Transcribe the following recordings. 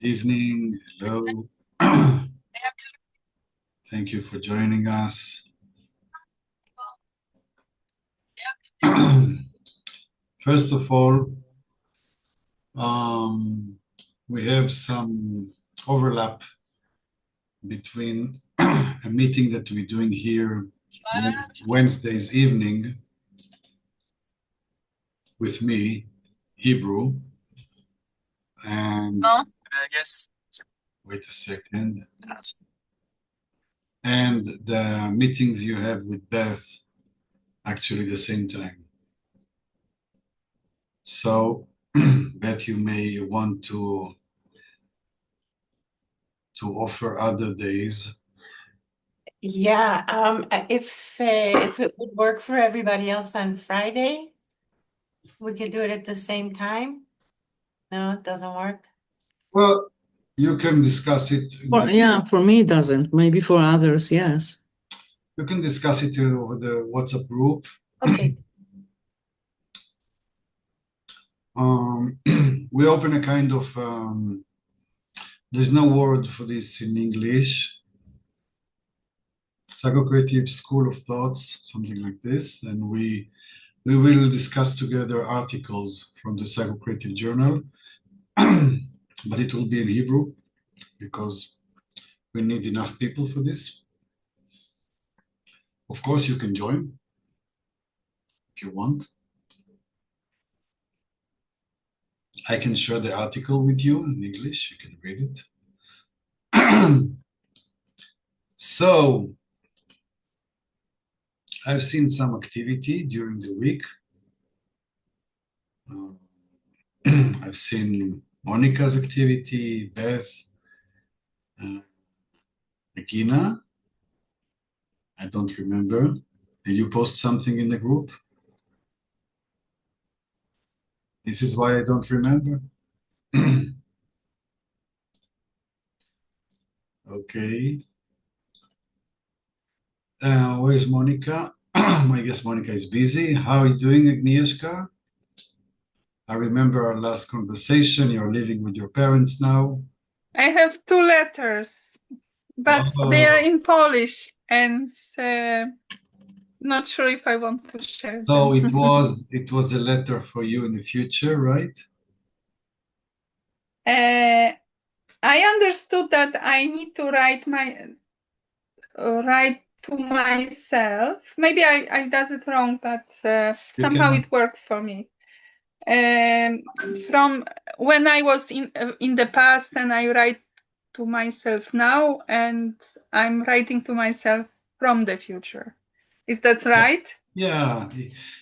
Evening. Hello. Thank you for joining us. First of all, we have some overlap between a meeting that we're doing here Wednesdays evening with me, Hebrew, and wait a second. And the meetings you have with Beth actually the same time. So Beth, you may want to offer other days. Yeah, if it would work for everybody else on Friday, we could do it at the same time. No, it doesn't work. Well, you can discuss it. For me it doesn't. Maybe for others, yes. You can discuss it over the WhatsApp group. Okay. We open a kind of there's no word for this in English. Psychocreative school of thoughts, something like this, and we will discuss together articles from the Psychocreative journal, but it will be in Hebrew because we need enough people for this. Of course, you can join if you want. I can share the article with you in English. You can read it. So, I've seen some activity during the week. I've seen Monica's activity, Beth, Regina. I don't remember. Did you post something in the group? This is why I don't remember. Okay. Where's Monica? I guess Monica is busy. How are you doing, Agnieszka? I remember our last conversation. You're living with your parents now. I have 2 letters, but they are in Polish and not sure if I want to share So them. it was a letter for you in the future, right? I understood that I need to write to myself. Maybe I does it wrong, but somehow it worked for me. From when I was in the past, and I write to myself now, and I'm writing to myself from the future. Is that right? Yeah,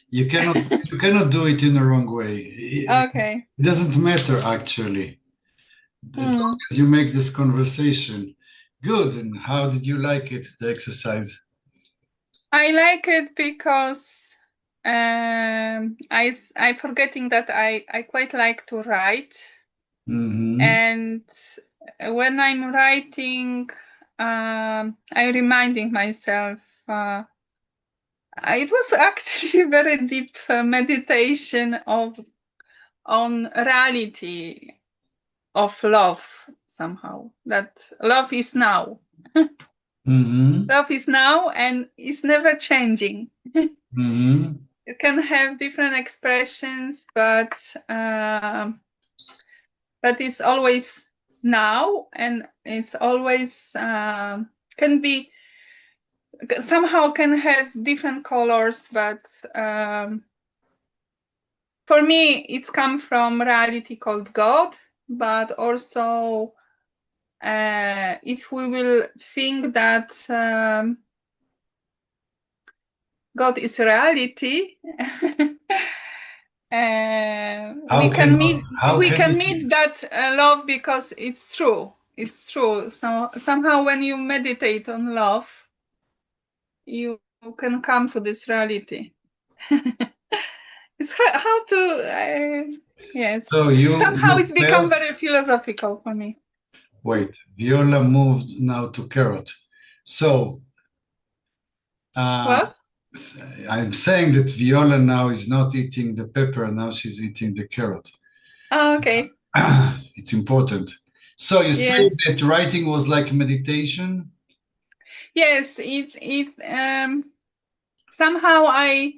you cannot do it in the wrong way. Okay. It doesn't matter actually, as long as you make this conversation. Good. And how did you like it, the exercise? I like it because I forgetting that I quite like to write. And when I'm writing, I'm reminding myself. It was actually a very deep meditation on reality of love somehow. That love is now. Love is now and it's never changing. You can have different expressions, but it's always now, and it's always can be somehow can have different colors, but for me it's come from reality called God, but also if we will think that God is reality, we can meet that love because it's true. It's true. So somehow when you meditate on love, you can come to this reality. It's how to yes. So somehow it's become very philosophical for me. Wait, Viola moved now to carrot. So what? I'm saying that Viola now is not eating the pepper, now she's eating the carrot. Oh, okay. It's important. So you say Yes. that writing was like meditation? Yes, it somehow I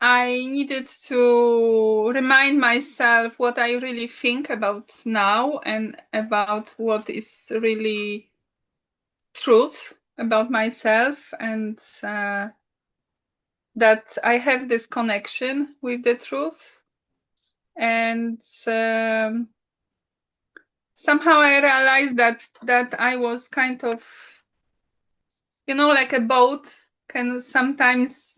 needed to remind myself what I really think about now and about what is really truth about myself, and that I have this connection with the truth. And somehow I realized that I was kind of, like a boat can sometimes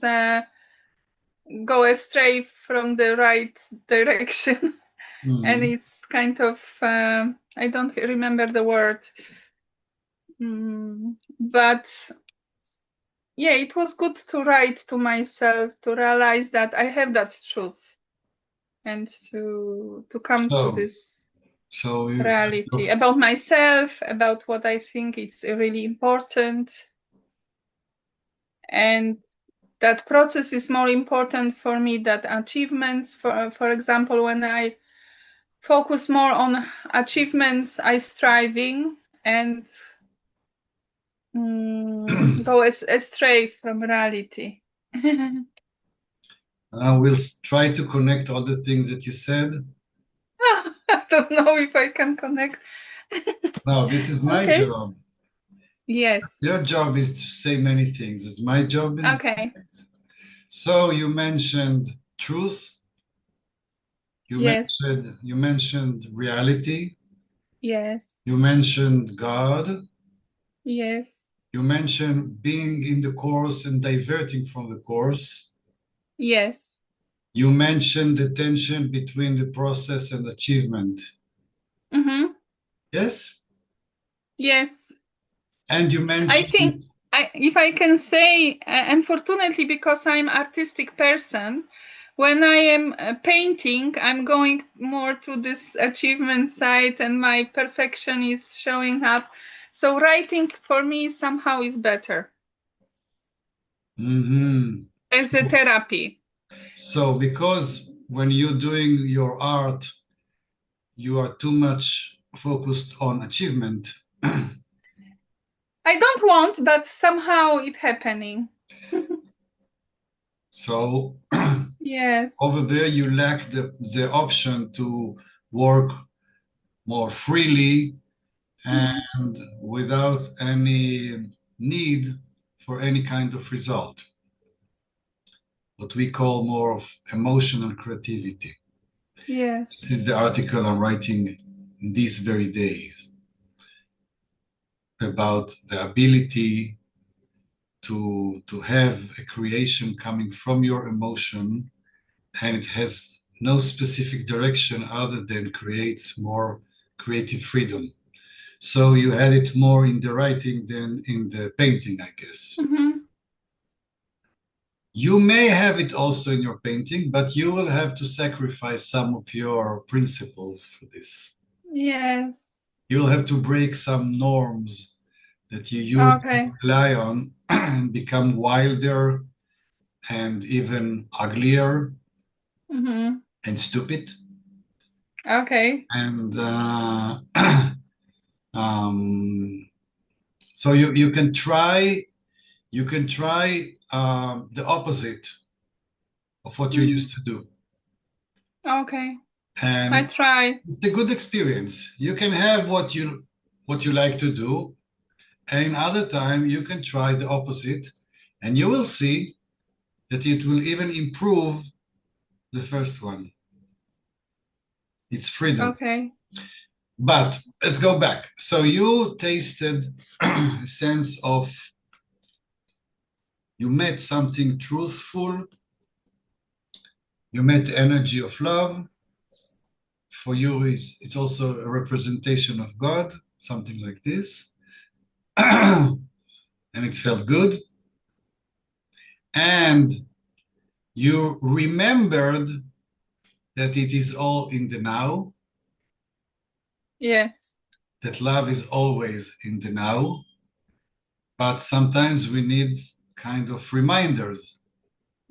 go astray from the right direction. And Mhm. it's kind of, I don't remember the word, but yeah, it was good to write to myself, to realize that I have that truth, and to come to So, this so you reality about myself, about what I think is really important, and that process is more important for me than achievements. For example, when I focus more on achievements, I striving and go astray from reality. we'll try to connect all the things that you said. I don't know if I can connect. No, this is my Okay. job. Yes. Your job is to say many things. It's my job is. Okay. So you mentioned truth. Yes. You mentioned reality. Yes. You mentioned God. Yes. You mentioned being in the course and diverting from the course. Yes. You mentioned the tension between the process and achievement. Mm-hmm. Yes? Yes. And you I think, mentioned, if I can say, unfortunately, because I'm artistic person, when I am painting, I'm going more to this achievement side, and my perfection is showing up. So writing for me somehow is better mhm. as a therapy. So because when you're doing your art, you are too much focused on achievement. I don't want, but somehow it happening. So Yes. over there, you lack the option to work more freely and without any need for any kind of result. What we call more of emotional creativity. Yes. This is the article I'm writing in these very days about the ability to have a creation coming from your emotion, and it has no specific direction other than creates more creative freedom. So you had it more in the writing than in the painting, I guess. Mm-hmm. You may have it also in your painting, but you will have to sacrifice some of your principles for this. Yes. You'll have to break some norms that you used Okay. to rely on and become wilder and even uglier Mm-hmm. and stupid. Okay. And um, so you can try the opposite of what you used to do, Okay. I and try. it's a good experience. You can have what you like to do, and in other time you can try the opposite, and you will see that it will even improve the first one. It's freedom. Okay. But let's go back. So you tasted a sense of you met something truthful, you met the energy of love. For you, it's also a representation of God, something like this. And it felt good. And you remembered that it is all in the now, Yes. that love is always in the now. But sometimes we need kind of reminders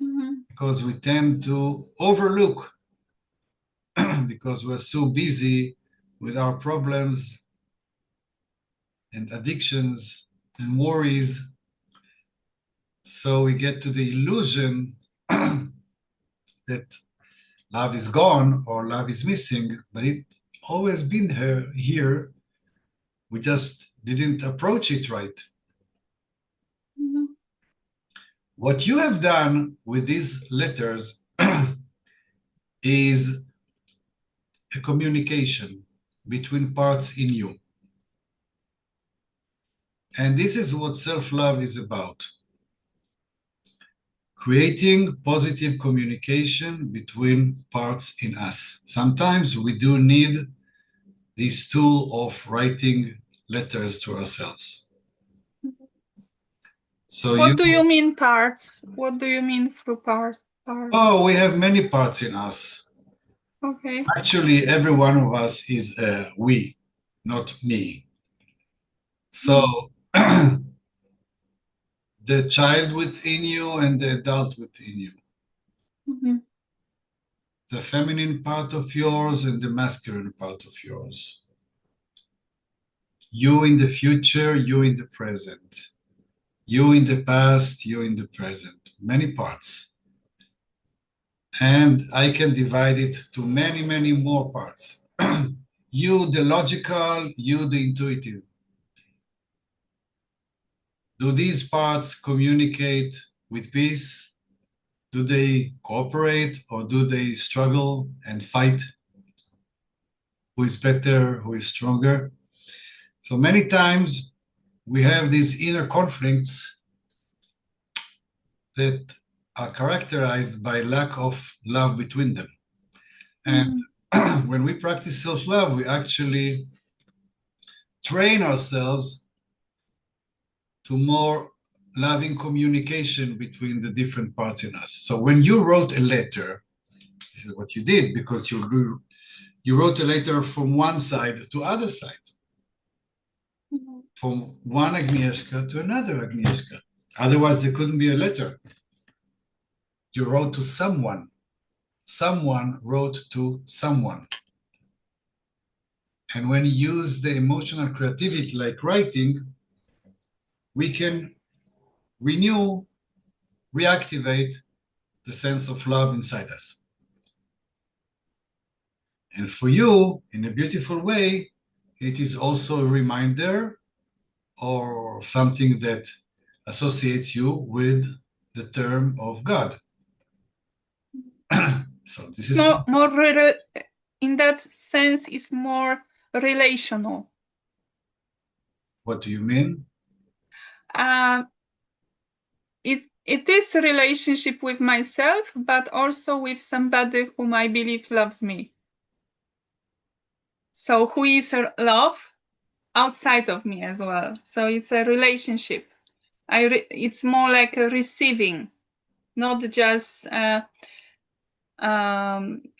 Mm-hmm. because we tend to overlook because we're so busy with our problems and addictions and worries. So we get to the illusion that love is gone or love is missing, but it always been here. We just didn't approach it right. Mhm. What you have done with these letters is a communication between parts in you. And this is what self-love is about. Creating positive communication between parts in us. Sometimes we do need this tool of writing letters to ourselves. So What do you mean parts? What do you mean through part? Oh, we have many parts in us. Okay. Actually, every one of us is a we, not me. So the child within you and the adult within you. Mhm. The feminine part of yours and the masculine part of yours. You in the future, you in the present. You in the past, you in the present. Many parts. And I can divide it to many, many more parts. You, the logical, you, the intuitive. Do these parts communicate with peace? Do they cooperate or do they struggle and fight? Who is better? Who is stronger? So many times we have these inner conflicts that are characterized by lack of love between them. And when we practice self-love, we actually train ourselves to more loving communication between the different parts in us. So when you wrote a letter, this is what you did, because you wrote a letter from one side to other side, from one Agnieszka to another Agnieszka. Otherwise, there couldn't be a letter. You wrote to someone. Someone wrote to someone. And when you use the emotional creativity like writing, we can renew, reactivate the sense of love inside us. And for you, in a beautiful way, it is also a reminder or something that associates you with the term of God. So this is in that sense, it's more relational. What do you mean? It is a relationship with myself, but also with somebody whom I believe loves me. So who is love outside of me as well. So it's a relationship. It's more like a receiving, not just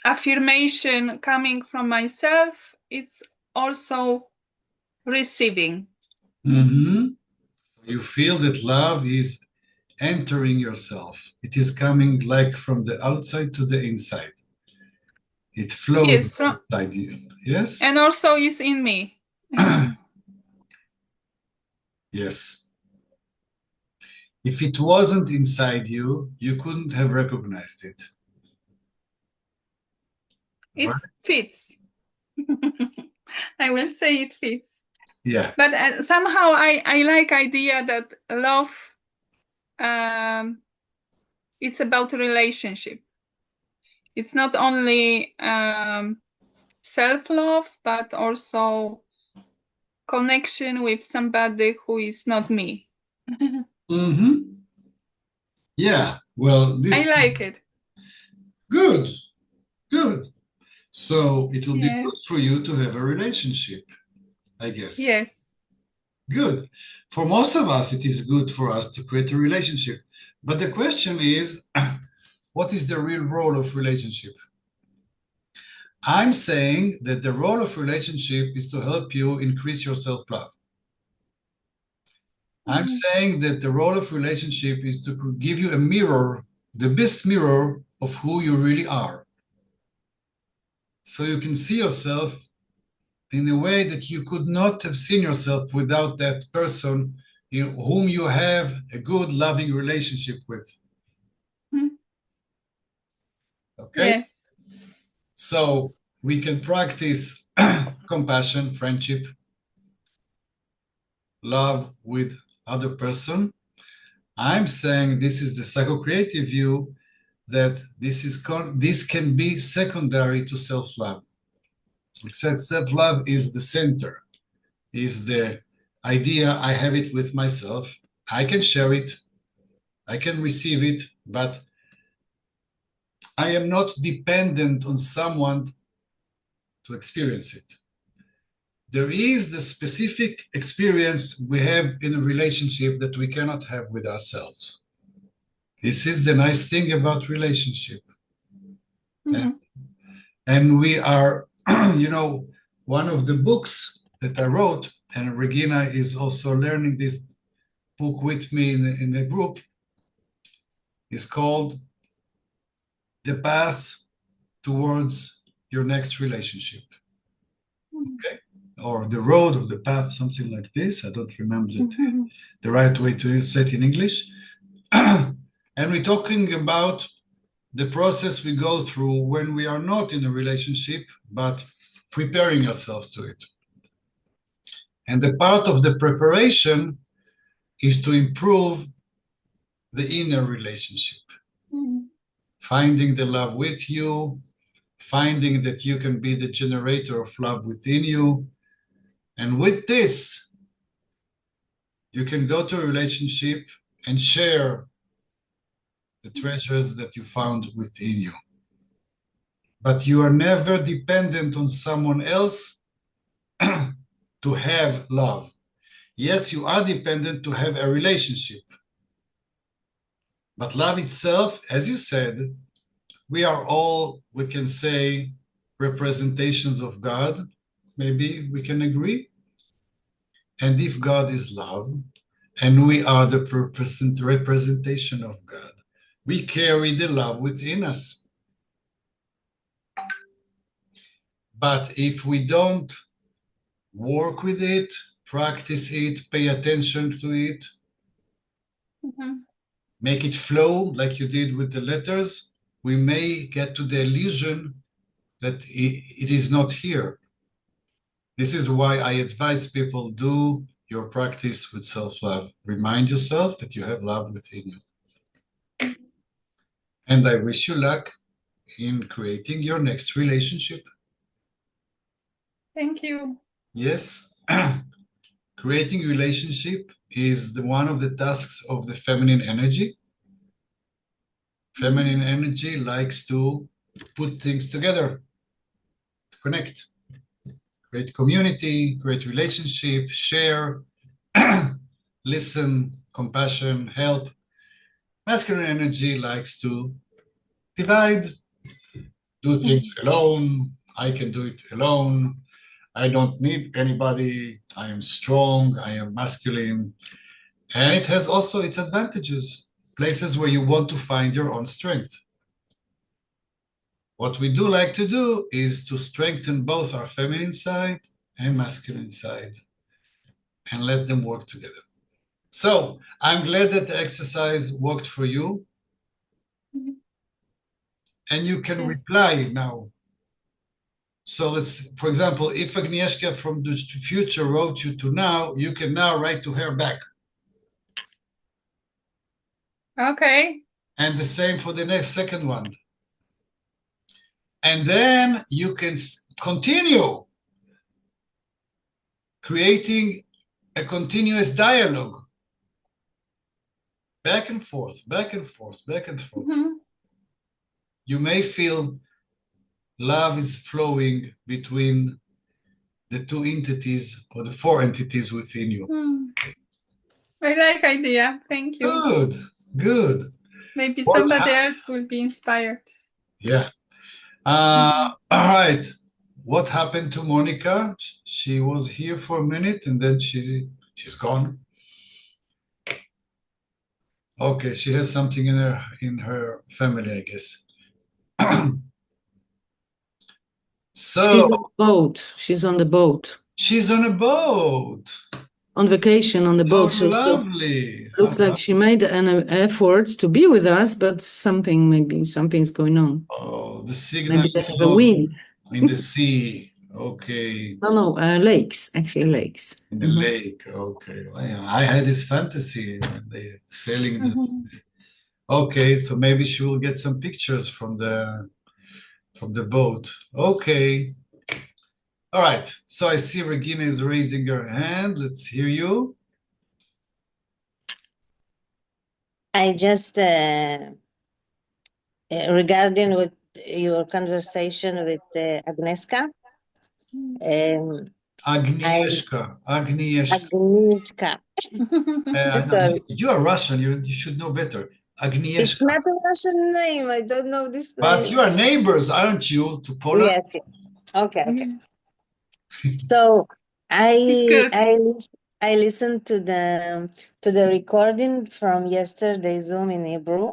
affirmation coming from myself. It's also receiving. Mm-hmm. You feel that love is entering yourself. It is coming like from the outside to the inside. It flows from inside you. Yes? And also is in me. Yes. If it wasn't inside you, you couldn't have recognized it. It fits. I will say it fits. Yeah. But somehow I like idea that love, it's about a relationship. It's not only self-love, but also connection with somebody who is not me. Mm-hmm. Yeah. Well, I like it. Good. Good. So it will be good for you to have a relationship, I guess. Yes. Good. For most of us, it is good for us to create a relationship. But the question is, what is the real role of relationship? I'm saying that the role of relationship is to help you increase your self-love. I'm saying that the role of relationship is to give you a mirror, the best mirror of who you really are. So you can see yourself in a way that you could not have seen yourself without that person whom you have a good, loving relationship with. Mhm. Okay? Yes. So we can practice compassion, friendship, love with other person. I'm saying this is the psychocreative view, that this can be secondary to self-love. Self-love is the center, is the idea. I have it with myself. I can share it, I can receive it, but I am not dependent on someone to experience it. There is the specific experience we have in a relationship that we cannot have with ourselves. This is the nice thing about relationship. Mhm. And we are, one of the books that I wrote, and Regina is also learning this book with me in the group, is called The Path Towards Your Next Relationship. Okay? Or The Road or The Path, something like this. I don't remember Mhm. the right way to say it in English. And we're talking about the process we go through when we are not in a relationship, but preparing ourselves to it. And the part of the preparation is to improve the inner relationship, Mhm. finding the love with you, finding that you can be the generator of love within you. And with this, you can go to a relationship and share the treasures that you found within you. But you are never dependent on someone else to have love. Yes, you are dependent to have a relationship. But love itself, as you said, we are all, we can say, representations of God. Maybe we can agree. And if God is love, and we are the representation of God, we carry the love within us. But if we don't work with it, practice it, pay attention to it, Mhm. make it flow like you did with the letters, we may get to the illusion that it is not here. This is why I advise people, do your practice with self-love. Remind yourself that you have love within you. And I wish you luck in creating your next relationship. Thank you. Yes, creating relationship is one of the tasks of the feminine energy. Feminine energy likes to put things together, to connect, create community, create relationship, share, listen, compassion, help. Masculine energy likes to divide, do things alone. I can do it alone. I don't need anybody. I am strong. I am masculine. And it has also its advantages, places where you want to find your own strength. What we do like to do is to strengthen both our feminine side and masculine side and let them work together. So I'm glad that the exercise worked for you. Mhm. And you can Yeah. reply now. So let's, for example, if Agnieszka from the future wrote you to now, you can now write to her back. Okay. And the same for the next second one. And then you can continue creating a continuous dialogue. Back and forth, back and forth, back and forth. Mhm. You may feel love is flowing between the two entities or the four entities within you. I like idea. Thank you. Good, good. Maybe What somebody else will be inspired. Yeah. All right. What happened to Monica? She was here for a minute and then she's gone. Okay, she has something in her family, I guess. She's on So the boat. She's on the boat. she's on a boat. On vacation on the Oh, boat. So lovely. looks like she made an effort to be with us, but maybe something's going on. Oh, the signal Maybe they is have a low wind. in the sea. Okay. No, lakes, actually lakes. In the lake. Okay. Well, I had this fantasy when they sailing the. Okay, so maybe she will get some pictures from the boat. Okay. All right. So I see Regina is raising her hand. Let's hear you. I just regarding with your conversation with Agnieszka. Agnieszka. Agnieszka. Sorry. You are Russian. You should know better. It's Agnieszka. not a Russian name. I don't know this But name. you are neighbors, aren't you, to Poland? Yes, yes. Okay. Yeah. So It's I listened to the recording from yesterday's Zoom in Hebrew.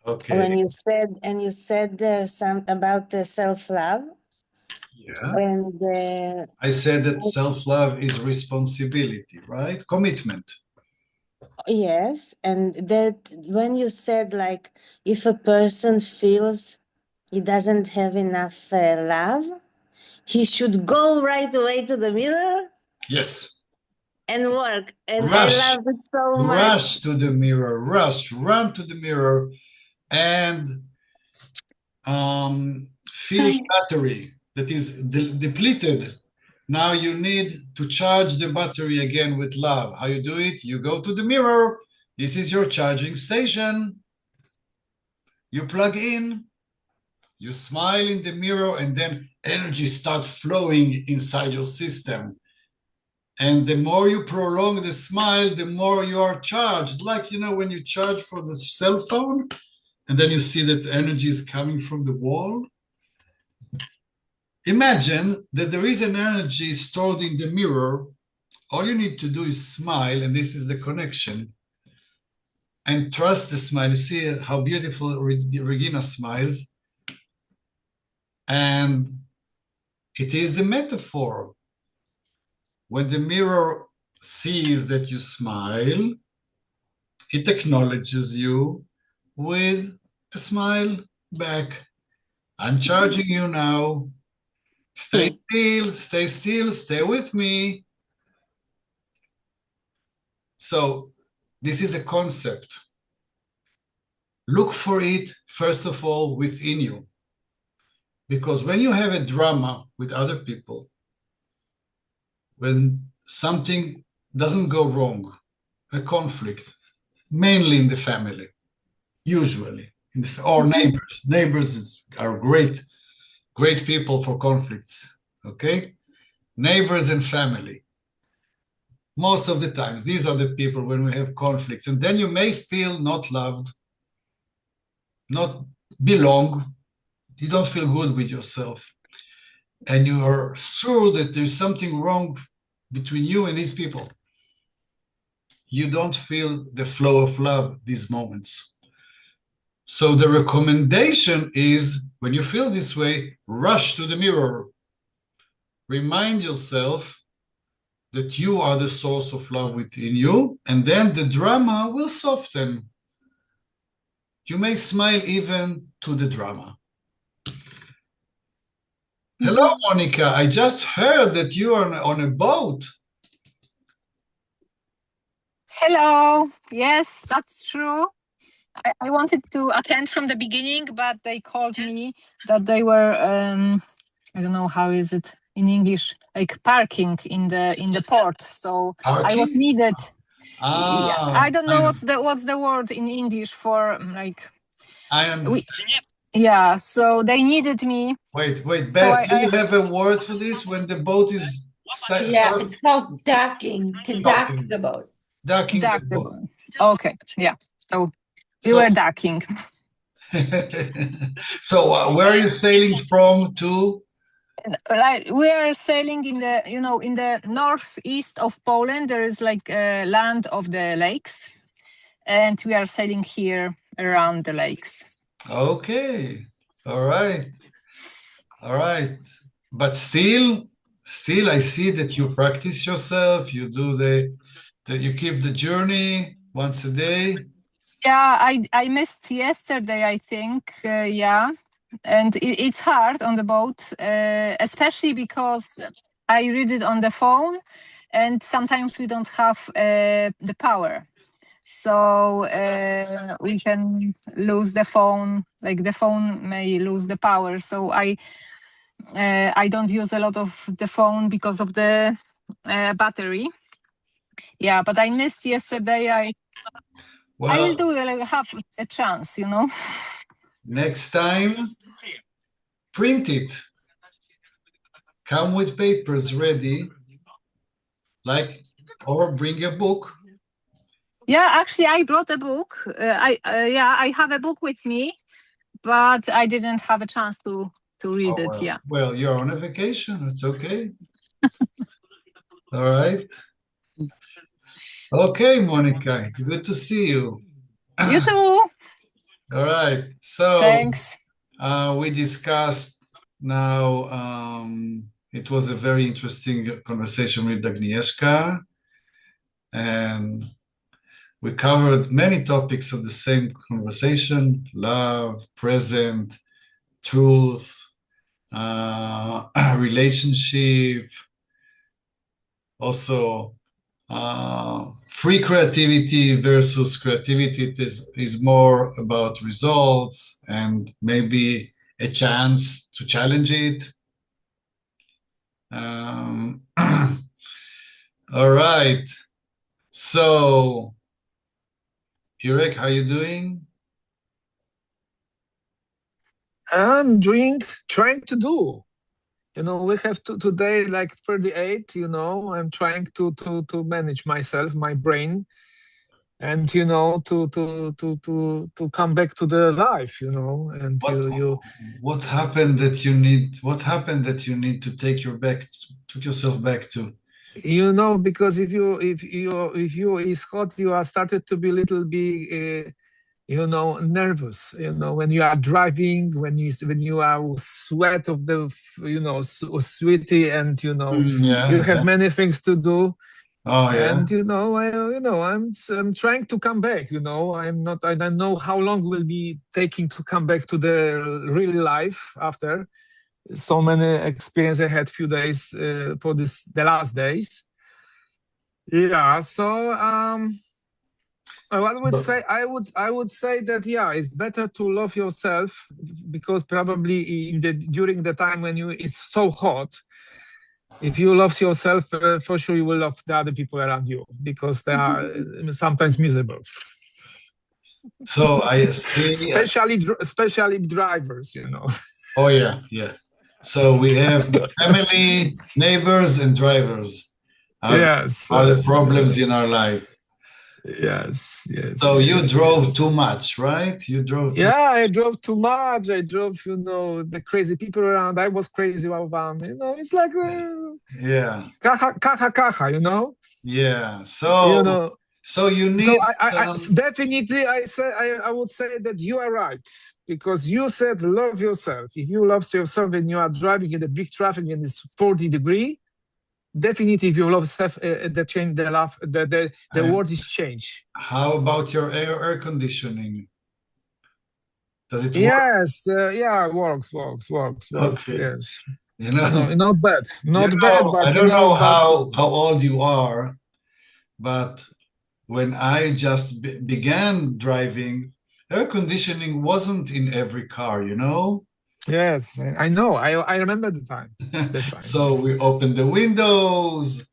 Okay. When you said there's some about the self-love. Yeah. And I said that self-love is responsibility, right? Commitment. yes, and that when you said like if a person feels he doesn't have enough love, he should go right away to the mirror Yes. and work. And Rush. I love it so much. Rush to the mirror. Run to the mirror and fill battery that is depleted. Now you need to charge the battery again with love. How you do it? You go to the mirror. This is your charging station. You plug in, you smile in the mirror, and then energy starts flowing inside your system. And the more you prolong the smile, the more you are charged. Like, when you charge for the cell phone, and then you see that energy is coming from the wall. Imagine that there is an energy stored in the mirror. All you need to do is smile, and this is the connection. And trust the smile. You see how beautiful Regina smiles. And it is the metaphor. When the mirror sees that you smile, it acknowledges you with a smile back. I'm charging you now. Stay still, stay with me. So this is a concept. Look for it, first of all, within you. Because when you have a drama with other people, when something doesn't go wrong, a conflict, mainly in the family, usually, or neighbors. Neighbors are great people for conflicts, okay? Neighbors and family. Most of the times, these are the people when we have conflicts. And then you may feel not loved, not belong. You don't feel good with yourself. And you are sure that there's something wrong between you and these people. You don't feel the flow of love these moments. So the recommendation is, when you feel this way, rush to the mirror. Remind yourself that you are the source of love within you, and then the drama will soften. You may smile even to the drama. Hello, Monica. I just heard that you are on a boat. Hello. Yes, that's true. I wanted to attend from the beginning, but they called me that they were I don't know how is it in English, like parking in the port. So I was Parking? needed. Ah, I don't know what's the word in English for like. I understand. Yeah, so they needed me. Wait, Beth, do you have a word for this when the boat is Yeah, it's called docking, to dock the boat. docking Dock the the boat? boat. Okay, yeah. So we were docking. So where are you sailing from to? Like we are sailing in the northeast of Poland. There is like a land of the lakes, and we are sailing here around the lakes. Okay, all right. All right. But still, I see that you practice yourself. You do that you keep the journey once a day. Yeah, I missed yesterday, I think. Yeah, and it's hard on the boat, especially because I read it on the phone, and sometimes we don't have the power, so we can lose the phone. Like the phone may lose the power. So I don't use a lot of the phone because of the battery. Yeah, but I missed yesterday. I will Well, do it. I have a chance, you know. next time, print it. Come with papers ready, or bring a book. Yeah, actually, I brought a book. I have a book with me, but I didn't have a chance to read it. Well, Yeah. well, you're on a vacation. It's okay. All right. Okay, Monica, it's good to see you. You too. All right. So Thanks. we discussed now. It was a very interesting conversation with Agnieszka, and we covered many topics of the same conversation: love, present, truth, relationship, also free creativity versus creativity is more about results and maybe a chance to challenge it. All right. So, Irek, how are you doing? I'm trying to do. You know, we have today like 38, you know, I'm trying to manage myself, my brain, and you know, to come back to the life, you know, and what happened that you need to take yourself back to? You know, because if you is hot, you are started to be a little bit you know, nervous, you know, when you are driving, when you are sweat of the, you know, sweaty, and you know, you have many things to do. Oh yeah. And you know, I'm trying to come back. You know, I don't know how long will be taking to come back to the real life after so many experience I had few days for the last days. Yeah, so I would say that yeah, it's better to love yourself, because probably during the time when it's so hot, if you love yourself, for sure you will love the other people around you, because they are sometimes miserable. So I see. Especially drivers, you know. Oh yeah, yeah. So we have family, neighbors, and drivers. Yes. Are the problems in our lives. Yes. So you drove too much, right? You drove. Yeah, I drove too much. I drove, you know, the crazy people around. I was crazy about them. You know, it's like yeah, kaha, you know. Yeah. So you know. So you need. So I definitely I would say that you are right, because you said love yourself. If you love yourself and you are driving in the big traffic and it's 40 degrees, definitely if you love yourself, the world is changed. How about your air conditioning? Does it work? Yes, yeah, works. Okay. Yes. You know, no, not bad. Not bad, but I don't know how old you are, but when I just began driving, air conditioning wasn't in every car, you know? Yes, I know. I remember the time. This time. So we opened the windows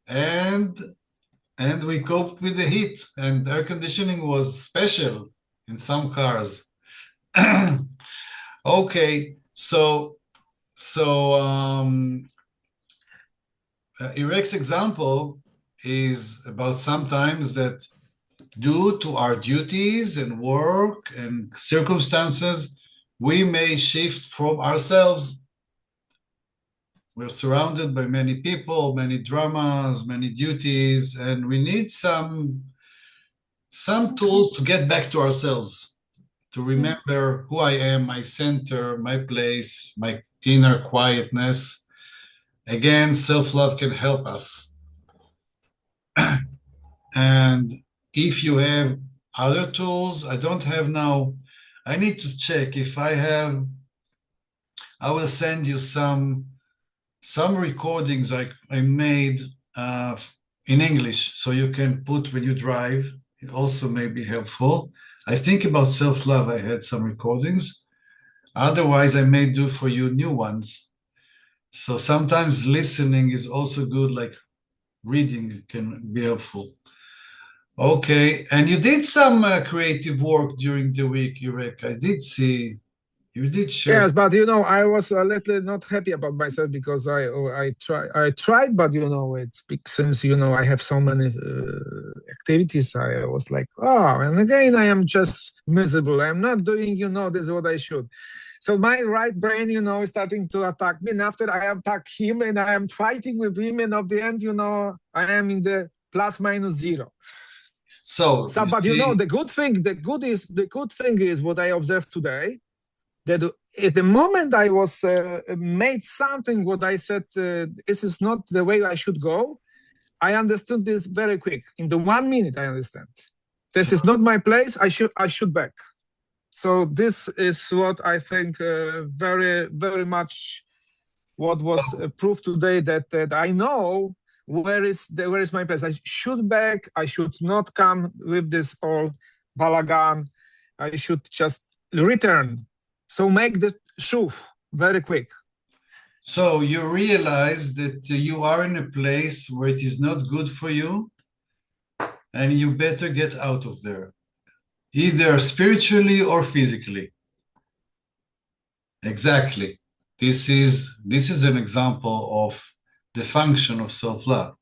and we coped with the heat, and air conditioning was special in some cars. Okay, so Irek's example is about sometimes that due to our duties and work and circumstances, we may shift from ourselves. We're surrounded by many people, many dramas, many duties, and we need some tools to get back to ourselves, to remember who I am, my center, my place, inner quietness. Again, self-love can help us. And if you have other tools, I don't have now, I need to check if I have, I will send you some recordings I made in English, so you can put when you drive. It also may be helpful. I think about self-love, I had some recordings. Otherwise, I may do for you new ones. So sometimes listening is also good, like reading can be helpful. Okay, and you did some creative work during the week, Yurek. I did see you did share. Yes, but I was a little not happy about myself because I tried, but it's since I have so many activities, I was like, oh, and again I am just miserable. I'm not doing this is what I should. So my right brain is starting to attack me, and after I attack him and I am fighting with him, and at the end I am in the plus minus zero. So but the good thing is what I observed today, that at the moment I was made something what I said, this is not the way I should go, I understood this very quick. In the 1 minute, I understand. This is not my place, I should back. So this is what I think very, very much what was proved today, that I know where is my place. I should back, I should not come with this old balagan, I should just return. So make the shuf very quick. So you realize that you are in a place where it is not good for you, and you better get out of there, either spiritually or physically. Exactly. This is an example of the function of self-love.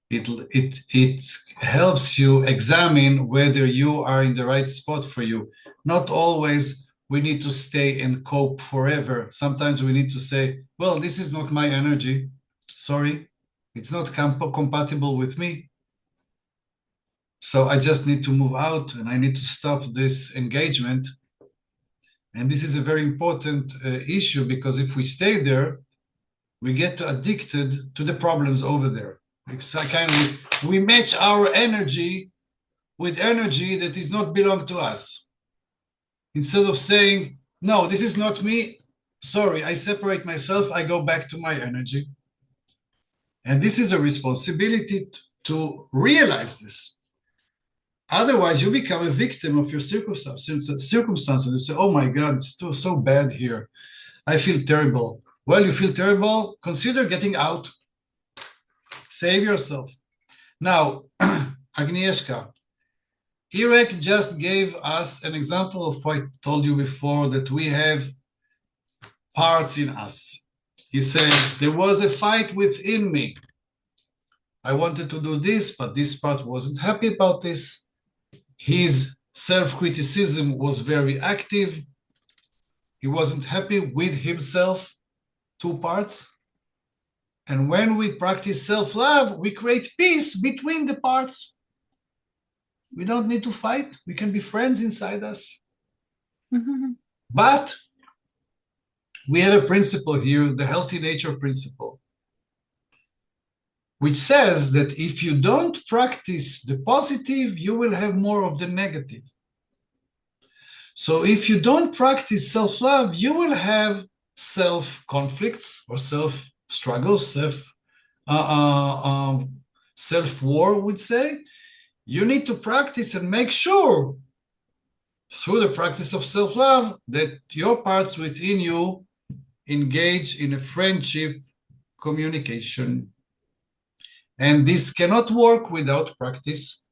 It helps you examine whether you are in the right spot for you. Not always we need to stay and cope forever. Sometimes we need to say, well, this is not my energy. Sorry, it's not compatible with me. So I just need to move out and I need to stop this engagement. And this is a very important issue, because if we stay there, we get addicted to the problems over there. It's like we match our energy with energy that does not belong to us. Instead of saying, no, this is not me, sorry, I separate myself, I go back to my energy. And this is a responsibility to realize this. Otherwise, you become a victim of your circumstances. You say, oh my God, it's so bad here. I feel terrible. Well, you feel terrible, consider getting out. Save yourself. Now, Agnieszka, Irek just gave us an example of what I told you before, that we have parts in us. He said, there was a fight within me. I wanted to do this, but this part wasn't happy about this. His self-criticism was very active. He wasn't happy with himself, 2 parts. And when we practice self-love, we create peace between the parts. We don't need to fight. We can be friends inside us. Mm-hmm. But we have a principle here, the healthy nature principle, which says that if you don't practice the positive, you will have more of the negative. So if you don't practice self-love, you will have self-conflicts or self-struggles, self-war, would say. You need to practice and make sure through the practice of self-love that your parts within you engage in a friendship communication. And this cannot work without practice.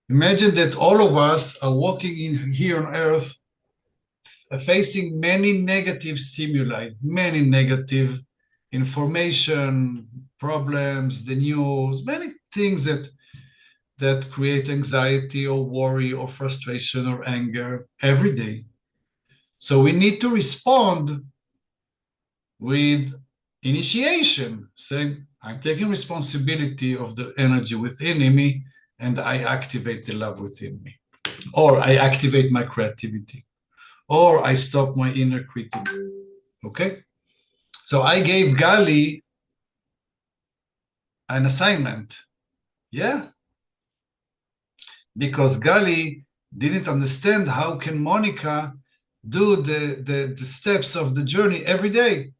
Imagine that all of us are walking in here on earth, facing many negative stimuli, many negative information, problems, the news, many things that create anxiety or worry or frustration or anger every day. So we need to respond with initiation, saying, I'm taking responsibility of the energy within me, and I activate the love within me. Or I activate my creativity. or I stop my inner critic. Okay? So I gave Gali an assignment. Yeah. Because Gali didn't understand how can Monica do the steps of the journey every day.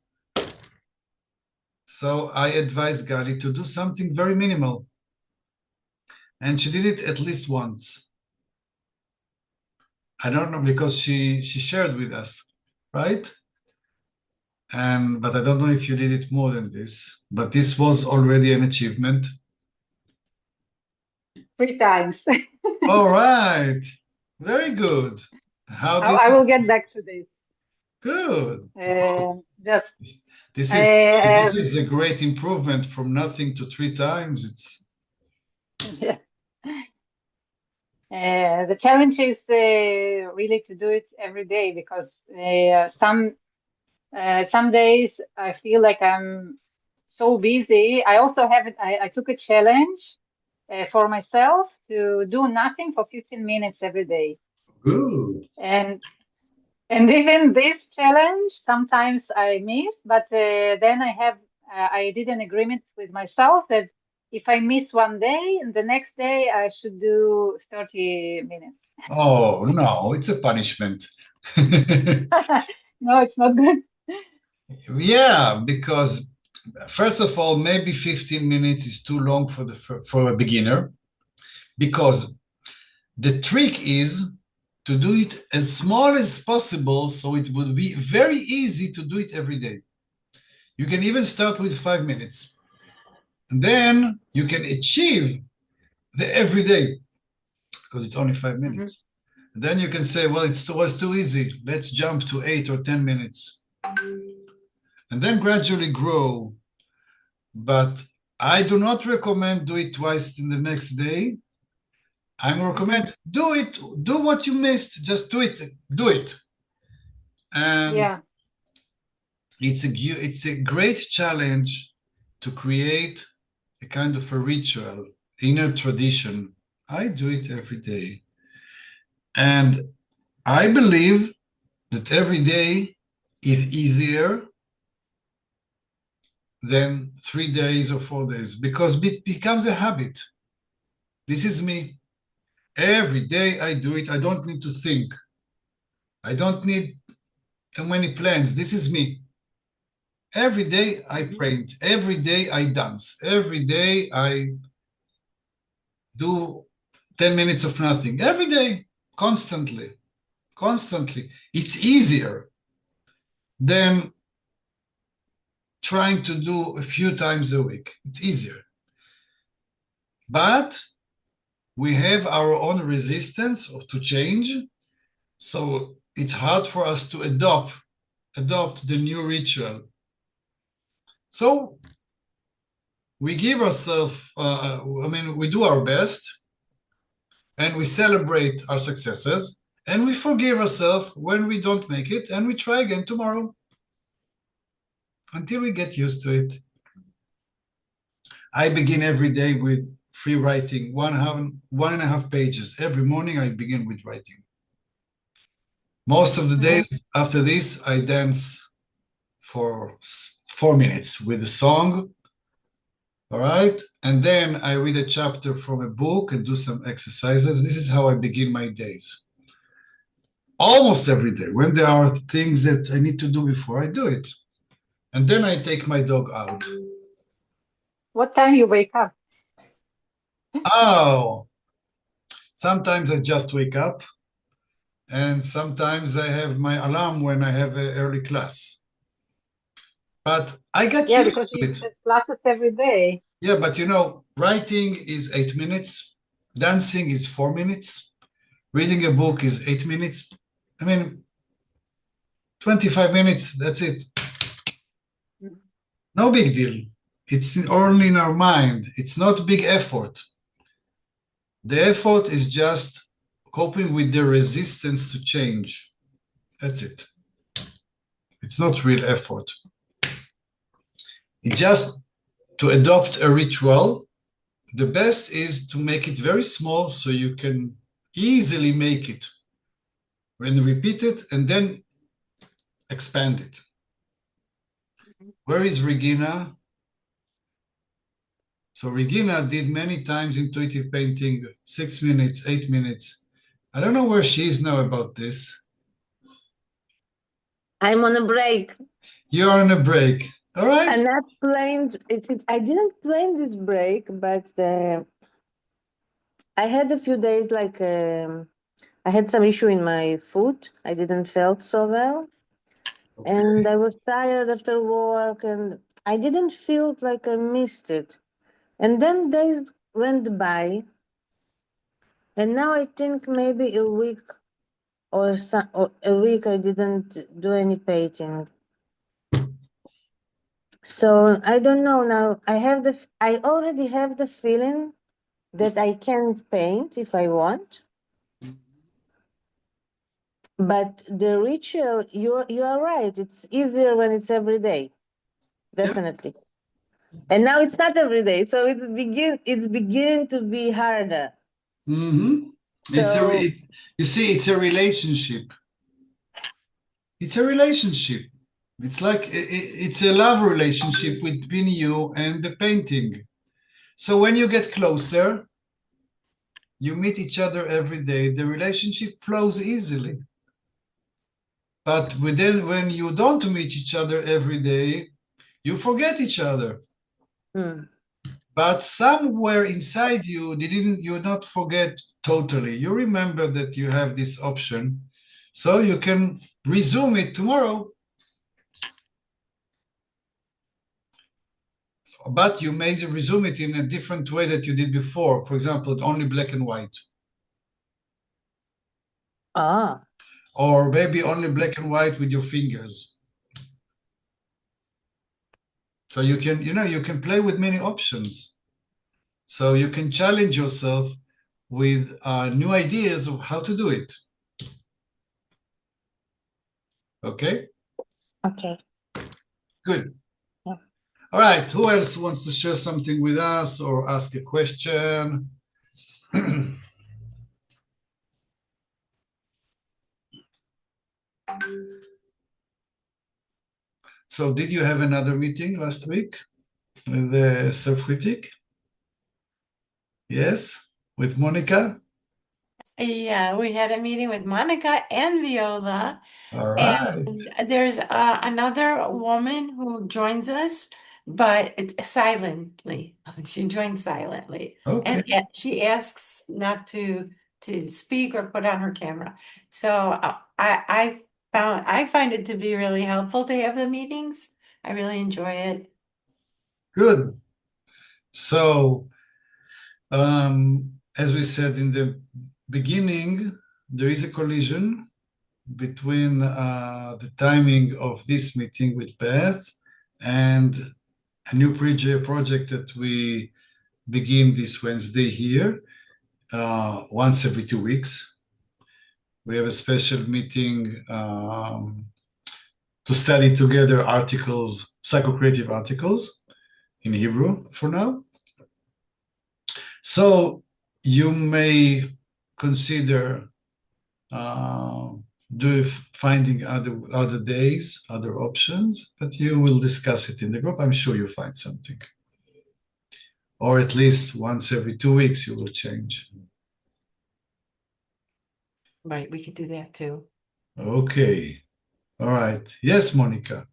So I advised Gali to do something very minimal. And she did it at least once. I don't know, because she shared with us, right? But I don't know if you did it more than this, but this was already an achievement. 3 times. All right, very good. How did I will get back to this. Good. Just This is a great improvement from nothing to 3 times. It's yeah. The challenge is really to do it every day, because some days I feel like I'm so busy. I also have it. I took a challenge for myself to do nothing for 15 minutes every day. good. And even this challenge, sometimes I miss, but then I did an agreement with myself that if I miss one day, and the next day I should do 30 minutes. Oh, no, it's a punishment. No, it's not good. Yeah, because first of all, maybe 15 minutes is too long for a beginner, because the trick is to do it as small as possible, so it would be very easy to do it every day. You can even start with 5 minutes, and then you can achieve the everyday, because it's only 5 minutes. And then you can say, well, it was too easy. Let's jump to 8 or 10 minutes. And then gradually grow. But I do not recommend do it twice in the next day. I recommend do it, do what you missed, just do it, And Yeah. it's a great challenge to create a kind of a ritual, inner tradition. I do it every day. And I believe that every day is easier than 3 days or 4 days, because it becomes a habit. This is me. Every day I do it. I don't need to think. I don't need too many plans. This is me. Every day I paint. Every day I dance. Every day I do 10 minutes of nothing. Every day, constantly. It's easier than trying to do a few times a week. It's easier. But we have our own resistance to change, so it's hard for us to adopt the new ritual. So we give ourselves, we do our best, and we celebrate our successes, and we forgive ourselves when we don't make it, and we try again tomorrow until we get used to it. I begin every day with free writing, 1.5 pages. Every morning I begin with writing. Most of the days after this, I dance for 4 minutes with a song. All right. And then I read a chapter from a book and do some exercises. This is how I begin my days. Almost every day. When there are things that I need to do before, I do it. And then I take my dog out. What time you wake up? Oh, sometimes I just wake up, and sometimes I have my alarm when I have an early class. But I get used because to you it. have classes every day. Yeah, but writing is 8 minutes, dancing is 4 minutes, reading a book is 8 minutes. 25 minutes, that's it. No big deal. It's only in our mind. It's not big effort. The effort is just coping with the resistance to change. That's it. It's not real effort. It's just to adopt a ritual. The best is to make it very small so you can easily make it. and repeat it, and then expand it. Where is Regina? So Regina did many times intuitive painting, 6 minutes, 8 minutes. I don't know where she is now about this. I'm on a break. You're on a break. All right. I'm not planned. I didn't plan this break, but I had a few days like I had some issue in my foot. I didn't felt so well, and I was tired after work, and I didn't feel like I missed it. And then days went by, and now I think maybe a week or a week I didn't do any painting. So I don't know now. I already have the feeling that I can paint if I want. But the ritual, you are right. It's easier when it's every day, definitely. And now it's not every day, so it's beginning to be harder. Mm-hmm. So You see, it's a relationship. It's a relationship. It's like it's a love relationship between you and the painting. So when you get closer, you meet each other every day, the relationship flows easily. But when you don't meet each other every day, you forget each other. But somewhere inside you, you not forget totally. You remember that you have this option, so you can resume it tomorrow. But you may resume it in a different way that you did before. For example, only black and white. Or maybe only black and white with your fingers. So you can play with many options. So you can challenge yourself with new ideas of how to do it. Okay? Okay. Good. Yeah. All right. Who else wants to share something with us or ask a question? So did you have another meeting last week with the self-critic? Yes, with Monica? Yeah, we had a meeting with Monica and Viola. All right. And there's another woman who joins us, but it's silently. She joins silently. Okay. And she asks not to speak or put on her camera. So I find it to be really helpful to have the meetings. I really enjoy it. Good. So, as we said in the beginning, there is a collision between the timing of this meeting with Beth and a new project that we begin this Wednesday here, once every 2 weeks. We have a special meeting to study together articles, psychocreative articles in Hebrew for now. So you may consider finding other days, other options, but you will discuss it in the group. I'm sure you'll find something. Or at least once every 2 weeks you will change. Right, we could do that too. Okay. All right. Yes, Monica.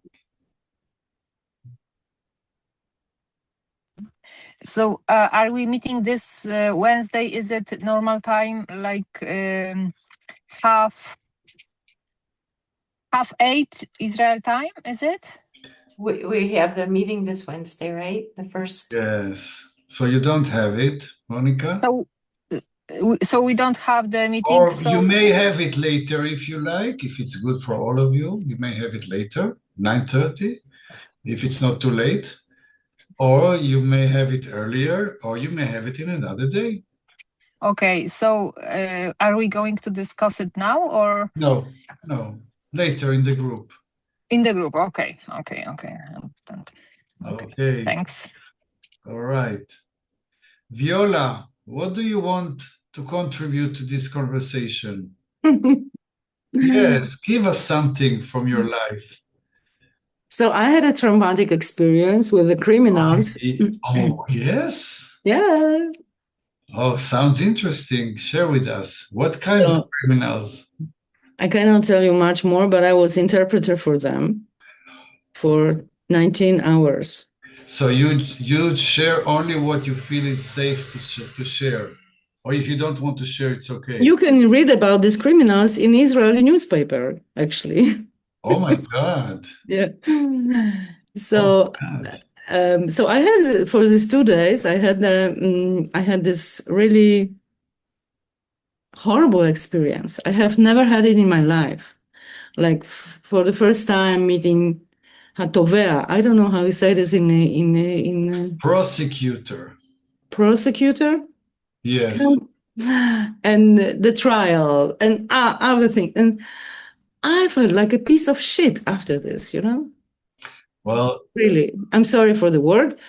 So are we meeting this Wednesday? Is it normal time, like half 8 Israel time? Is it? We have the meeting this Wednesday, right? The first. Yes. So you don't have it, Monica? So we don't have the meeting. Or so you may have it later if you like. If it's good for all of you, you may have it later, 9:30, if it's not too late. Or you may have it earlier, or you may have it in another day. Okay, so are we going to discuss it now or? No, later in the group. In the group, okay. Okay. Thanks. All right. Viola, what do you want to contribute to this conversation? Yes, give us something from your life. So I had a traumatic experience with the criminals. Oh, yes. Yeah. Oh, sounds interesting. Share with us. What kind of So criminals? I cannot tell you much more, but I was interpreter for them for 19 hours. So you share only what you feel is safe to share, or if you don't want to share, it's okay. You can read about these criminals in Israeli newspaper, actually. Oh my God. Yeah. Oh So, God. so I had for these 2 days, I had this really horrible experience. I have never had it in my life. Like for the first time meeting Hatovea. I don't know how you say this in Prosecutor. prosecutor. Yes. And the trial and everything. And I felt like a piece of shit after this, you know? Well, Really, I'm sorry for the word.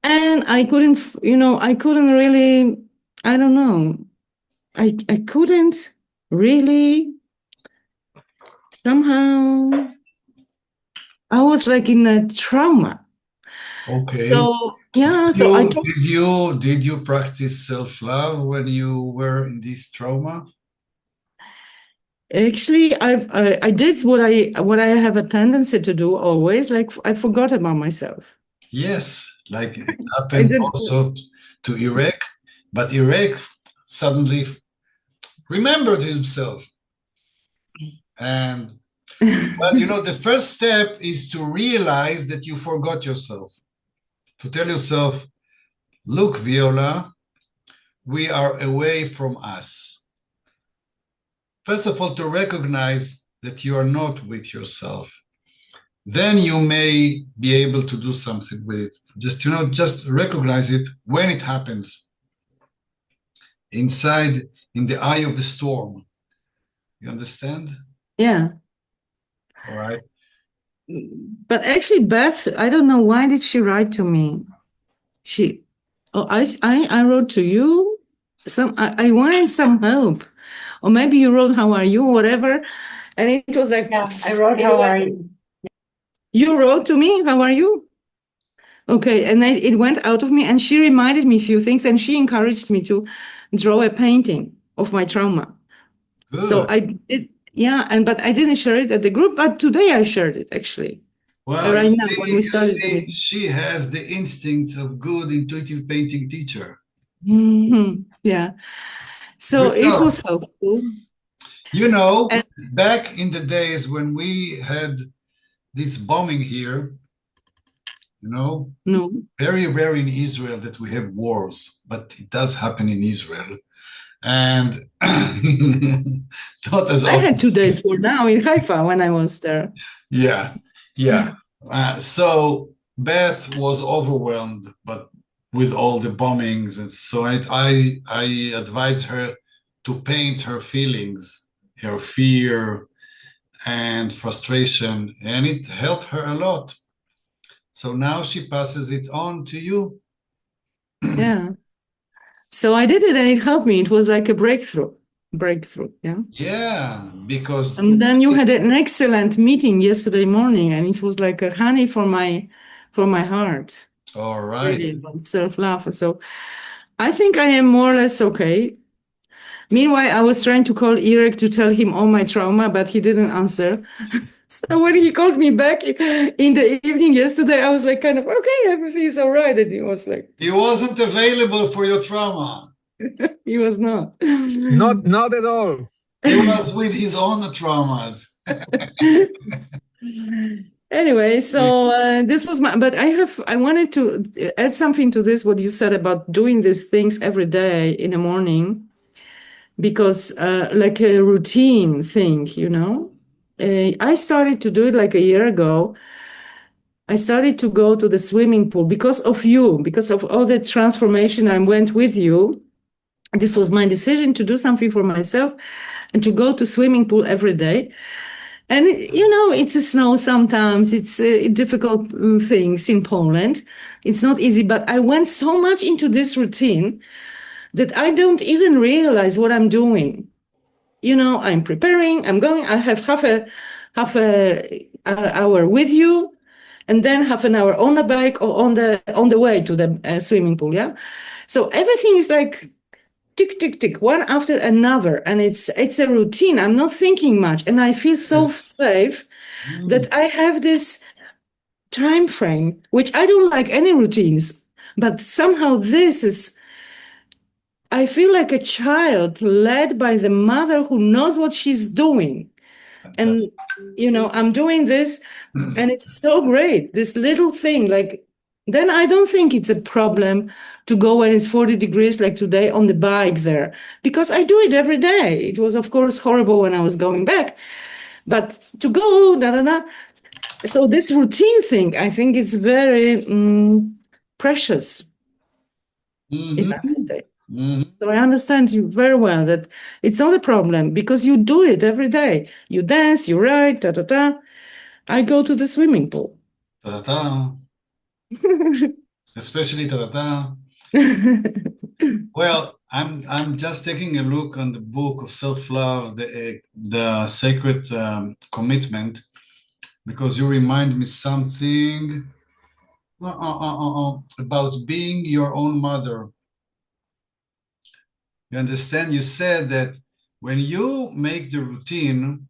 And I couldn't, I couldn't really, I don't know. I couldn't really somehow, I was like in a trauma. okay. So, yeah, so I told Did you practice self-love when you were in this trauma? actually I did what I have a tendency to do always, like I forgot about myself. Yes, like it happened did. also to Iraq, but Iraq suddenly remembered himself. And well, the first step is to realize that you forgot yourself. To tell yourself, look, Viola, we are away from us. First of all, to recognize that you are not with yourself. Then you may be able to do something with it. Just recognize it when it happens. Inside, in the eye of the storm. You understand? Yeah. All right. But actually, Beth, I don't know, why did she write to me? I wrote to you. I wanted some help. Or maybe you wrote, how are you, whatever. And it was like, Yeah, I wrote, how are you? You wrote to me, how are you? Okay, and then it went out of me, and she reminded me a few things, and she encouraged me to draw a painting of my trauma. Good. So I did, yeah, but I didn't share it at the group, but today I shared it, actually. Well, Right now, when we started. she has the instincts of good intuitive painting teacher. Yeah. So it was helpful. Back in the days when we had this bombing here, No. very rare in Israel that we have wars, but it does happen in Israel. And not as often. I had 2 days for now in Haifa when I was there. Yeah. So Beth was overwhelmed, but with all the bombings, and so I advised her to paint her feelings, her fear and frustration, and it helped her a lot. So now she passes it on to you. Yeah. So I did it, and it helped me. It was like a breakthrough. Yeah. Yeah, because. And then you had an excellent meeting yesterday morning, and it was like a honey for my heart. All right. Really, self-love. So I think I am more or less okay. Meanwhile, I was trying to call Eric to tell him all my trauma, but he didn't answer. So when he called me back in the evening yesterday, I was like, kind of, okay, everything's all right. And he was like, he wasn't available for your trauma. He was not. Not at all. He was with his own traumas. Anyway, so this was but I wanted to add something to this, what you said about doing these things every day in the morning, because like a routine thing, I started to do it like a year ago. I started to go to the swimming pool because of you, because of all the transformation I went with you. This was my decision to do something for myself and to go to swimming pool every day. And, it's a snow sometimes. It's difficult things in Poland. It's not easy, but I went so much into this routine that I don't even realize what I'm doing. I'm preparing, I'm going, I have half a hour with you, and then half an hour on the bike or on the way to the swimming pool. Yeah. So everything is like tick, tick, tick, one after another. And it's a routine. I'm not thinking much. And I feel so safe that I have this time frame, which I don't like any routines, but somehow I feel like a child led by the mother who knows what she's doing. And, I'm doing this and it's so great. This little thing, then I don't think it's a problem to go when it's 40 degrees like today on the bike there, because I do it every day. It was, of course, horrible when I was going back, but to go, So this routine thing, I think it's very precious. If I may say. So I understand you very well that it's not a problem because you do it every day. You dance, you ride, I go to the swimming pool. Ta-ta-ta. Especially ta-ta-ta. Well, I'm just taking a look on the book of self-love, the sacred commitment, because you remind me something about being your own mother. You understand? You said that when you make the routine,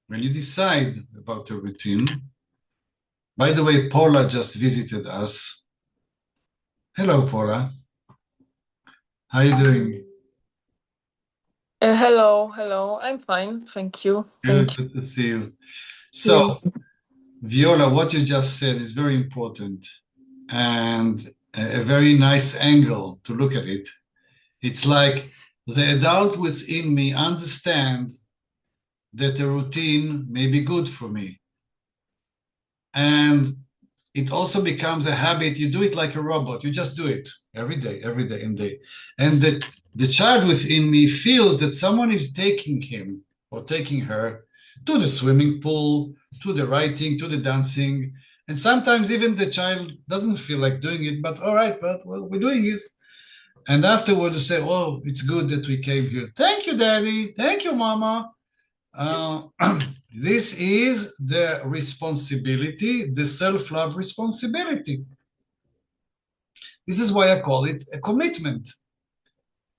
when you decide about the routine. By the way, Paula just visited us. Hello, Paula. How are you doing? Hello. I'm fine, thank you. Good to see you. So, Yes. Viola, what you just said is very important and a very nice angle to look at it. It's like the adult within me understands that a routine may be good for me. And it also becomes a habit. You do it like a robot. You just do it every day. And the child within me feels that someone is taking him or taking her to the swimming pool, to the writing, to the dancing. And sometimes even the child doesn't feel like doing it, but all right, well, we're doing it. And afterwards you say, oh, it's good that we came here. Thank you, Daddy. Thank you, Mama. This is the responsibility, the self-love responsibility. This is why I call it a commitment.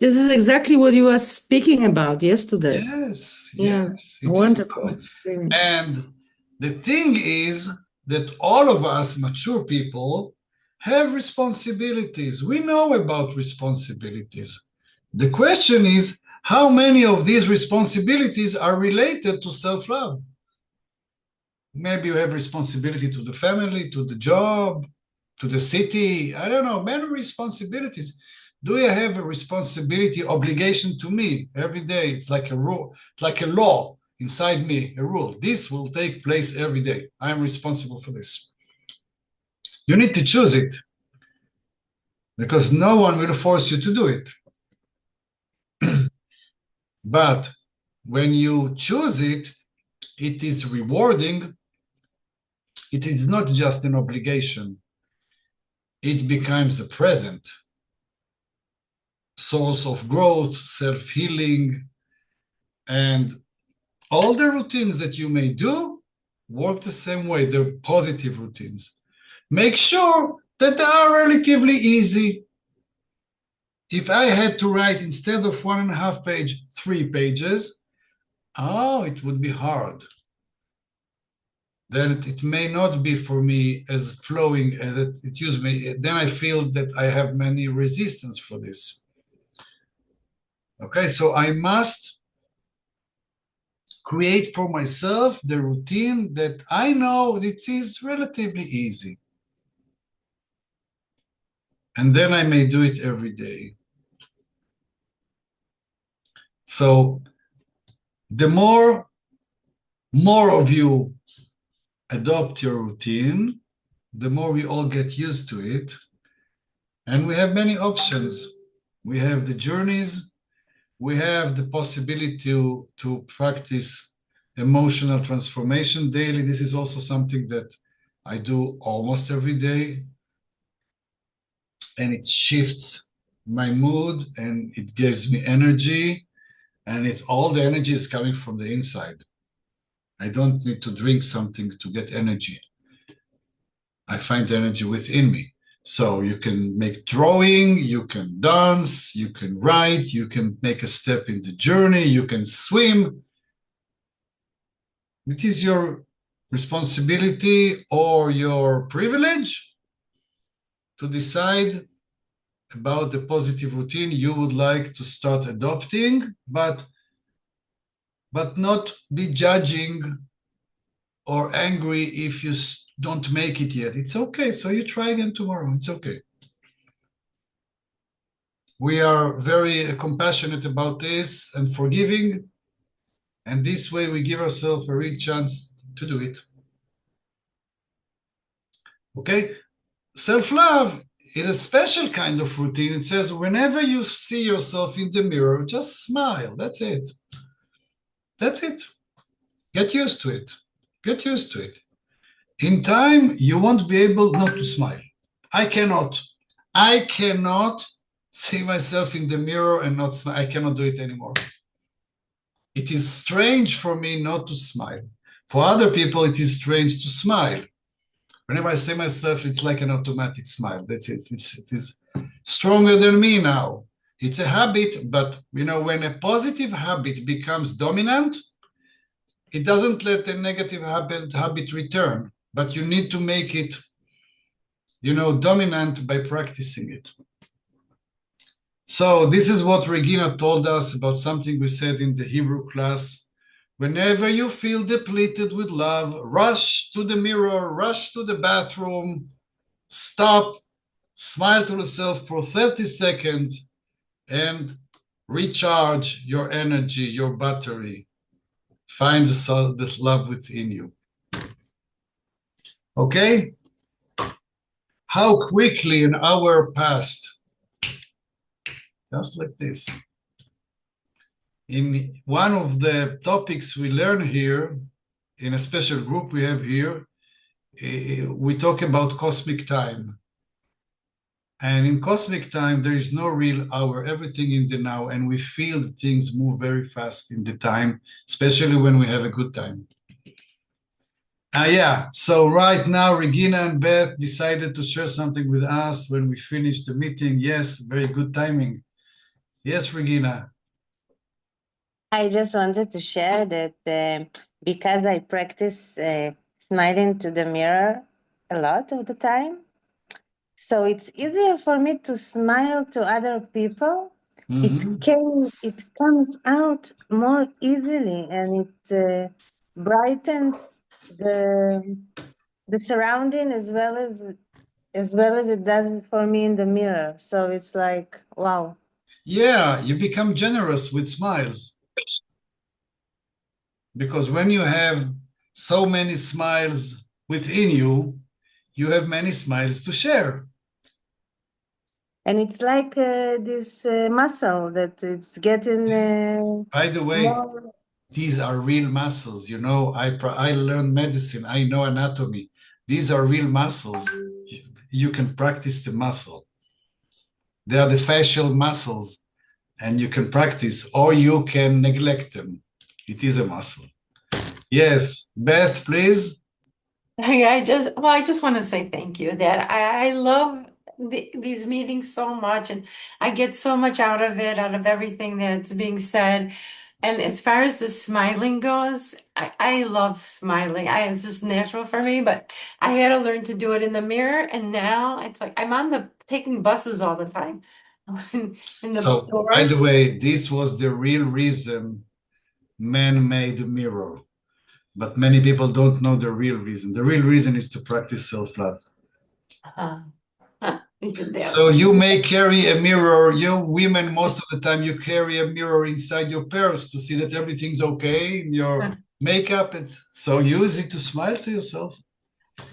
This is exactly what you were speaking about yesterday. Yes, Yeah, yes. wonderful. And the thing is that all of us mature people have responsibilities. We know about responsibilities. The question is, how many of these responsibilities are related to self-love? Maybe you have responsibility to the family, to the job, to the city. I don't know, many responsibilities. Do you have a responsibility, obligation to me every day? It's like a rule, it's like a law inside me, a rule. This will take place every day. I am responsible for this. You need to choose it because no one will force you to do it. But when you choose it, it is rewarding. It is not just an obligation. It becomes a present, source of growth, self-healing, and all the routines that you may do work the same way. They're positive routines. Make sure that they are relatively easy. If I had to write instead of 1.5 pages, 3 pages, it would be hard. Then it may not be for me as flowing as it used me. Then I feel that I have many resistance for this. Okay, so I must create for myself the routine that I know it is relatively easy. And then I may do it every day. So the more of you adopt your routine, the more we all get used to it. And we have many options. We have the journeys. We have the possibility to practice emotional transformation daily. This is also something that I do almost every day. And it shifts my mood and it gives me energy. and it's all the energy is coming from the inside. I don't need to drink something to get energy. I find energy within me. So you can make drawing, you can dance, you can write, you can make a step in the journey, you can swim. It is your responsibility or your privilege to decide about the positive routine you would like to start adopting, but not be judging or angry if you don't make it yet. It's okay. So you try again tomorrow. It's okay. We are very compassionate about this and forgiving. And this way we give ourselves a real chance to do it. Okay? Self-love is a special kind of routine. It says whenever you see yourself in the mirror, just smile. That's it. That's it. Get used to it. Get used to it. In time, you won't be able not to smile. I cannot see myself in the mirror and not smile. I cannot do it anymore. It is strange for me not to smile. For other people, it is strange to smile. Whenever I see myself, it's like an automatic smile. That's it. It is stronger than me now. It's a habit, but when a positive habit becomes dominant, it doesn't let the negative habit return, but you need to make it, dominant by practicing it. So this is what Regina told us about something we said in the Hebrew class. Whenever you feel depleted with love, rush to the mirror, rush to the bathroom, stop, smile to yourself for 30 seconds, and recharge your energy, your battery. Find the love within you. Okay? How quickly an hour passed. Just like this. In one of the topics we learn here, in a special group we have here, we talk about cosmic time. And in cosmic time, there is no real hour, everything in the now, and we feel that things move very fast in the time, especially when we have a good time. So right now, Regina and Beth decided to share something with us when we finished the meeting. Yes, very good timing. Yes, Regina. I just wanted to share that because I practice smiling to the mirror a lot of the time, so it's easier for me to smile to other people. Mm-hmm. It comes out more easily, and it brightens the surrounding as well as it does for me in the mirror. So it's like, wow. Yeah, you become generous with smiles. Because when you have so many smiles within you, you have many smiles to share. And it's like this muscle that it's getting. By the way, these are real muscles. I learned medicine. I know anatomy. These are real muscles. You can practice the muscle. They are the facial muscles, and you can practice, or you can neglect them. It is a muscle. Yes, Beth, please. I just want to say thank you. That I love these meetings so much, and I get so much out of it, out of everything that's being said. And as far as the smiling goes, I love smiling. It's just natural for me, but I had to learn to do it in the mirror, and now it's like I'm taking buses all the time. In the So, by the doors. way, this was the real reason man made a mirror. But many people don't know the real reason. The real reason is to practice self-love. So you may carry a mirror. You women, most of the time, you carry a mirror inside your purse to see that everything's okay in your makeup. So use it to smile to yourself.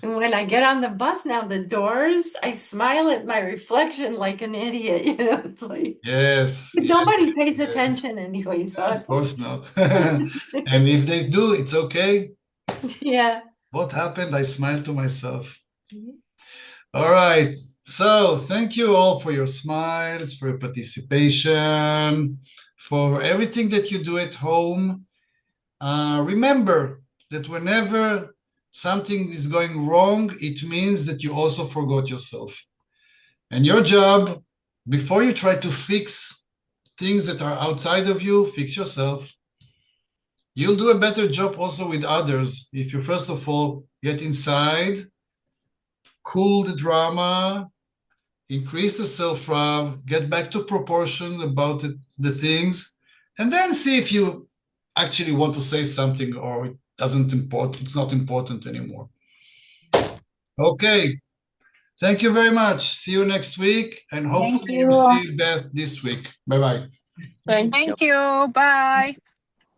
And when I get on the bus now, the doors, I smile at my reflection like an idiot. It's like yes. Nobody pays attention anyway. So of course not. And if they do, it's okay. Yeah. What happened? I smiled to myself. All right. So thank you all for your smiles, for your participation, for everything that you do at home. Remember that whenever something is going wrong, it means that you also forgot yourself. And your job, before you try to fix things that are outside of you, fix yourself. You'll do a better job also with others if you first of all get inside, cool the drama, increase the self-love, get back to proportion about the things, and then see if you actually want to say something or it's not important anymore. Okay. Thank you very much. See you next week, and hopefully you. we'll see you Beth this week. Bye-bye. Thank you. Thank you. Bye.